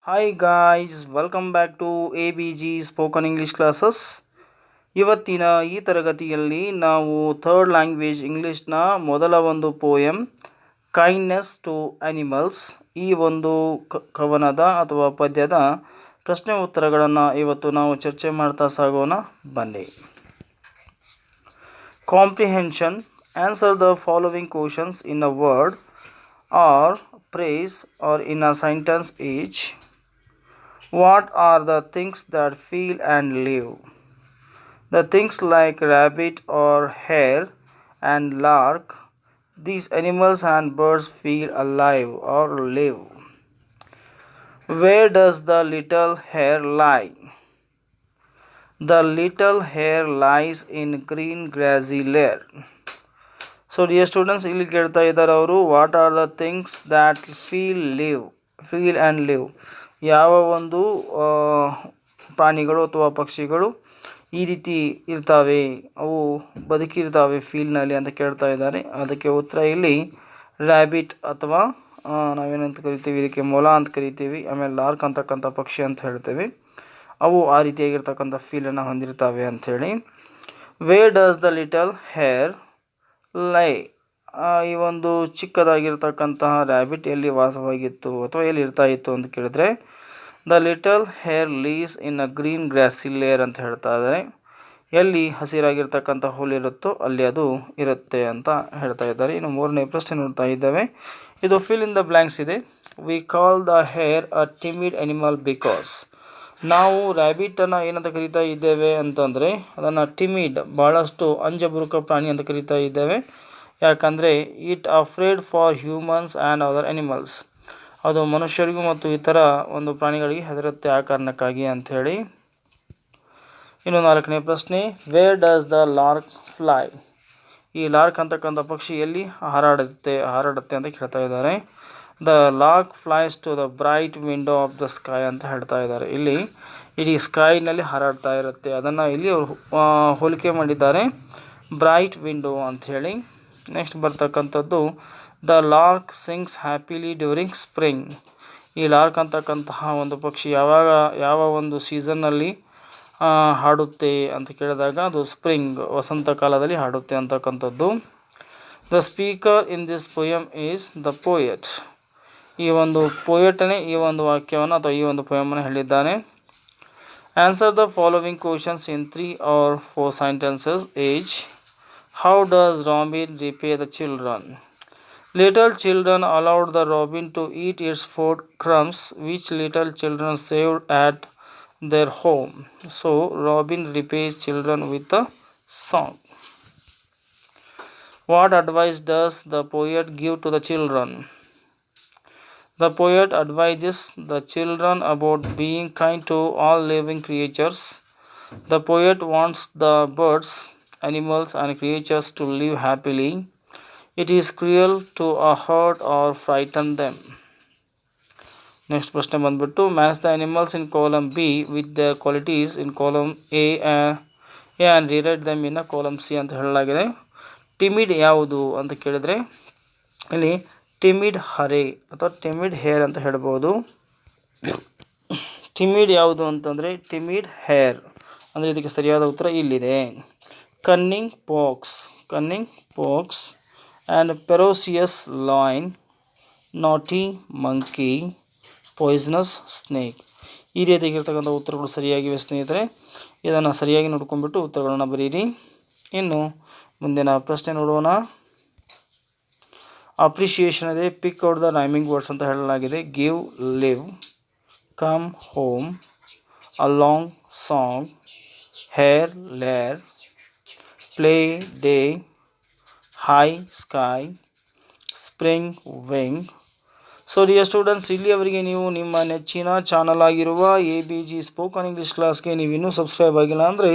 Hi guys, welcome back to ABG spoken English classes. ಇವತ್ತಿನ ಈ ತರಗತಿಯಲ್ಲಿ ನಾವು ಥರ್ಡ್ ಲ್ಯಾಂಗ್ವೇಜ್ ಇಂಗ್ಲೀಷ್ನ ಮೊದಲ ಒಂದು ಪೋಯಮ್ ಕೈಂಡ್ನೆಸ್ ಟು ಅನಿಮಲ್ಸ್ ಈ ಒಂದು ಕವನದ ಅಥವಾ ಪದ್ಯದ ಪ್ರಶ್ನೆ ಉತ್ತರಗಳನ್ನು ಇವತ್ತು ನಾವು ಚರ್ಚೆ ಮಾಡ್ತಾ ಸಾಗೋಣ ಬನ್ನಿ. Comprehension. Answer the following questions in a word or phrase or in a sentence each. What are the things that feel and live? The things like rabbit or hare and lark. These animals and birds feel alive or live. Where does the little hare lie? The little hare lies in green grassy lair. So dear students, ಇಲ್ಲಿ ಕೇಳ್ತಾ ಇದ್ದಾರೆ ಅವರು, what are the things that feel and live. ಯಾವ ಒಂದು ಪ್ರಾಣಿಗಳು ಅಥವಾ ಪಕ್ಷಿಗಳು ಈ ರೀತಿ ಇರ್ತಾವೆ, ಅವು ಬದುಕಿರ್ತಾವೆ ಫೀಲ್ಡ್ನಲ್ಲಿ ಅಂತ ಕೇಳ್ತಾ ಇದ್ದಾರೆ. ಅದಕ್ಕೆ ಉತ್ತರ ಇಲ್ಲಿ ರ್ಯಾಬಿಟ್ ಅಥವಾ ನಾವೇನಂತ ಕರಿತೀವಿ, ಇದಕ್ಕೆ ಮೊಲ ಅಂತ ಕರಿತೀವಿ. ಆಮೇಲೆ ಲಾರ್ಕ್ ಅಂತಕ್ಕಂಥ ಪಕ್ಷಿ ಅಂತ ಹೇಳ್ತೇವೆ. ಅವು ಆ ರೀತಿಯಾಗಿರ್ತಕ್ಕಂಥ ಫೀಲನ್ನು ಹೊಂದಿರ್ತಾವೆ ಅಂಥೇಳಿ. Wear does the little hair ಲೈ. ಈ ಒಂದು ಚಿಕ್ಕದಾಗಿರ್ತಕ್ಕಂತಹ ರ್ಯಾಬಿಟ್ ಎಲ್ಲಿ ವಾಸವಾಗಿತ್ತು ಅಥವಾ ಎಲ್ಲಿ ಇರ್ತಾ ಇತ್ತು ಅಂತ ಕೇಳಿದ್ರೆ, the little hair lease in a green ಗ್ರಾಸಿ layer ಅಂತ ಹೇಳ್ತಾ ಇದ್ದಾರೆ. ಎಲ್ಲಿ ಹಸಿರಾಗಿರ್ತಕ್ಕಂಥ ಹುಲ್ಲಿರುತ್ತೋ ಅಲ್ಲಿ ಅದು ಇರುತ್ತೆ ಅಂತ ಹೇಳ್ತಾ ಇದ್ದಾರೆ. ಇನ್ನು ಮೂರನೇ ಪ್ರಶ್ನೆ ನೋಡ್ತಾ ಇದ್ದೇವೆ. ಇದು ಫಿಲ್ ಇನ್ ದ ಬ್ಲ್ಯಾಂಕ್ಸ್ ಇದೆ. We call the hair a timid animal because. ನಾವು ರ್ಯಾಬಿಟನ್ನು ಏನಂತ ಕರಿತಾ ಇದ್ದೇವೆ ಅಂತಂದರೆ, ಅದನ್ನು ಟಿಮಿಡ್, ಭಾಳಷ್ಟು ಅಂಜಬುರುಕ ಪ್ರಾಣಿ ಅಂತ ಕರಿತಾ ಇದ್ದೇವೆ. ಯಾಕಂದರೆ it afraid for humans and other animals. ಅದು ಮನುಷ್ಯರಿಗೂ ಮತ್ತು ಇತರ ಒಂದು ಪ್ರಾಣಿಗಳಿಗೆ ಹೆದರುತ್ತೆ ಆ ಕಾರಣಕ್ಕಾಗಿ ಅಂಥೇಳಿ. ಇನ್ನು ನಾಲ್ಕನೇ ಪ್ರಶ್ನೆ, where does the lark fly. ಈ ಲಾರ್ಕ್ ಅಂತಕ್ಕಂಥ ಪಕ್ಷಿ ಎಲ್ಲಿ ಹಾರಾಡುತ್ತೆ ಅಂತ ಕೇಳ್ತಾ ಇದ್ದಾರೆ. The lark flies to the bright window of the sky ಅಂತ ಹೇಳ್ತಾ ಇದ್ದಾರೆ. ಇಲ್ಲಿ ಇಡೀ ಸ್ಕೈನಲ್ಲಿ ಹಾರಾಡ್ತಾ ಇರುತ್ತೆ. ಅದನ್ನು ಇಲ್ಲಿ ಅವರು ಹೋಲಿಕೆ ಮಾಡಿದ್ದಾರೆ ಬ್ರೈಟ್ ವಿಂಡೋ ಅಂಥೇಳಿ. ನೆಕ್ಸ್ಟ್ ಬರ್ತಕ್ಕಂಥದ್ದು, the lark sings happily during spring. ಈ ಲಾರ್ಕ್ ಅಂತಕ್ಕಂತಹ ಒಂದು ಪಕ್ಷಿ ಯಾವ ಒಂದು ಸೀಸನ್ನಲ್ಲಿ ಹಾಡುತ್ತೆ ಅಂತ ಕೇಳಿದಾಗ ಅದು ಸ್ಪ್ರಿಂಗ್, ವಸಂತ ಕಾಲದಲ್ಲಿ ಹಾಡುತ್ತೆ ಅಂತಕ್ಕಂಥದ್ದು. The speaker in this poem is the poet. ಈ ಒಂದು ಪೋಯೆಟನೇ ಈ ಒಂದು ವಾಕ್ಯವನ್ನು ಅಥವಾ ಈ ಒಂದು ಪೋಯಮನ್ನು ಹೇಳಿದ್ದಾನೆ. Answer the following questions in 3 or 4 sentences each. How does robin repay the children? Little children allowed the robin to eat its food crumbs which little children saved at their home. So robin repays children with a song. What advice does the poet give to the children? The poet advises the children about being kind to all living creatures. The poet wants the birds, animals and creatures to live happily. It is cruel to hurt or frighten them. Next ಪ್ರಶ್ನೆ ಬಂದ್ಬಿಟ್ಟು, match the animals in column B with their qualities in column A and rewrite them in a column C ಅಂತ ಹೇಳಲಾಗಿದೆ. Timid ಯಾವುದು ಅಂತ ಕೇಳಿದರೆ ಇಲ್ಲಿ timid ಹರೆ ಅಥವಾ timid hair ಅಂತ ಹೇಳ್ಬೋದು. ಟಿಮಿಡ್ ಯಾವುದು ಅಂತಂದರೆ ಟಿಮಿಡ್ ಹೇರ್ ಅಂದರೆ ಇದಕ್ಕೆ ಸರಿಯಾದ ಉತ್ತರ ಇಲ್ಲಿದೆ. ಕನ್ನಿಂಗ್ ಪಾಕ್ಸ್ ಆ್ಯಂಡ್ ಪೆರೋಸಿಯಸ್ ಲಾಯನ್, ನಾಟಿ ಮಂಕಿ, ಪಾಯ್ಸನಸ್ ಸ್ನೇಕ್. ಈ ರೀತಿಯಾಗಿರ್ತಕ್ಕಂಥ ಉತ್ತರಗಳು ಸರಿಯಾಗಿವೆ ಸ್ನೇಹಿತರೆ. ಇದನ್ನು ಸರಿಯಾಗಿ ನೋಡ್ಕೊಂಡ್ಬಿಟ್ಟು ಉತ್ತರಗಳನ್ನು ಬರೀರಿ. ಇನ್ನು ಮುಂದಿನ ಪ್ರಶ್ನೆ ನೋಡೋಣ. ಅಪ್ರಿಷಿಯೇಷನ್ ಇದೆ. Pick out the rhyming words ಅಂತ ಹೇಳಲಾಗಿದೆ. Give, live, come home, a long song, hair lair, play day, high sky, spring wing. So dear students, ಇಲ್ಲಿಯವರೆಗೆ ನೀವು ನಿಮ್ಮ ನೆಚ್ಚಿನ ಚಾನಲ್ ಆಗಿರುವ ABG ಸ್ಪೋಕನ್ ಇಂಗ್ಲೀಷ್ ಕ್ಲಾಸ್ಗೆ ನೀವು ಇನ್ನೂ ಸಬ್ಸ್ಕ್ರೈಬ್ ಆಗಿಲ್ಲ ಅಂದರೆ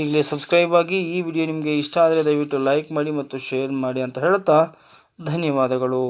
ಈಗಲೇ ಸಬ್ಸ್ಕ್ರೈಬ್ ಆಗಿ. ಈ ವಿಡಿಯೋ ನಿಮಗೆ ಇಷ್ಟ ಆದರೆ ದಯವಿಟ್ಟು ಲೈಕ್ ಮಾಡಿ ಮತ್ತು ಶೇರ್ ಮಾಡಿ ಅಂತ ಹೇಳ್ತಾ ಧನ್ಯವಾದಗಳು.